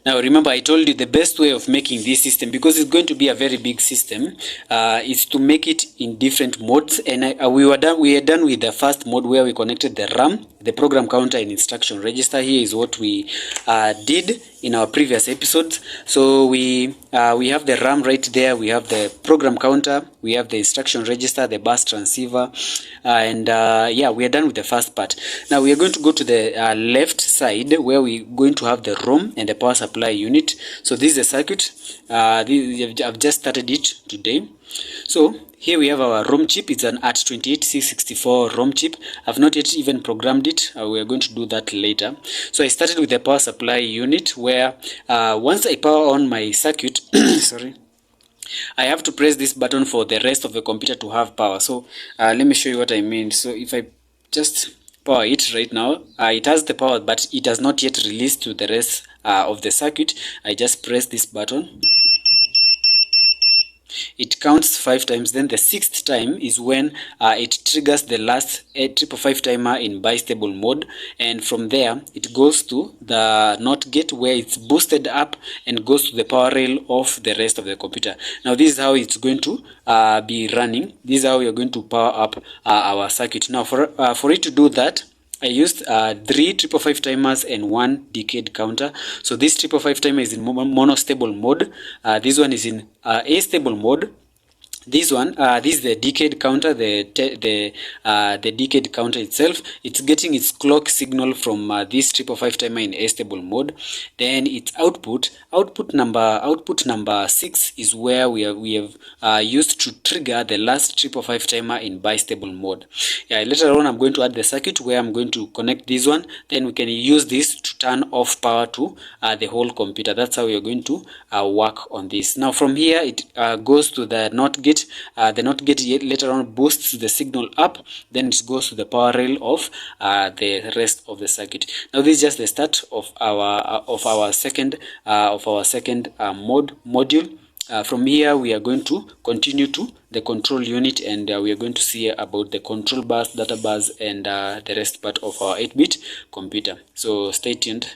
Now remember, I told you the best way of making this system, because it's going to be a very big system, is to make it in different modes. And we are done with the first mode where we connected the RAM, the program counter, and instruction register. Here is what we did in our previous episodes. So we have the RAM right there, we have the program counter, we have the instruction register, the bus transceiver, and yeah, we are done with the first part. Now we are going to go to the left side, where we're going to have the ROM and the power supply unit. So this is the circuit. I've just started it today. So here we have our ROM chip. It's an ART28664 ROM chip. I've not yet even programmed it. We are going to do that later. So I started with the power supply unit, where once I power on my circuit, sorry, I have to press this button for the rest of the computer to have power. So let me show you what I mean. So if I just power it right now, it has the power, but it has not yet released to the rest of the circuit. I just press this button. It counts 5 times. Then the 6th time is when it triggers the last 555 timer in bistable mode, and from there it goes to the NOT gate, where it's boosted up and goes to the power rail of the rest of the computer. Now this is how it's going to be running. This is how we are going to power up our circuit. Now for it to do that, I used 3 555 timers and 1 decade counter. So this 555 timer is in monostable mode. This one is in astable mode. This one, this is the decade counter, the decade counter itself. It's getting its clock signal from this 555 timer in astable mode. Then its output number 6 is where we have used to trigger the last 555 timer in bistable mode. Yeah, later on I'm going to add the circuit where I'm going to connect this one. Then we can use this to turn off power to the whole computer. That's how we are going to work on this. Now from here it goes to the NOT gate. The NOT gate later on boosts the signal up, then it goes to the power rail of the rest of the circuit. Now this is just the start of our second module. From here we are going to continue to the control unit, and we are going to see about the control bus, data bus, and the rest part of our 8-bit computer. So stay tuned.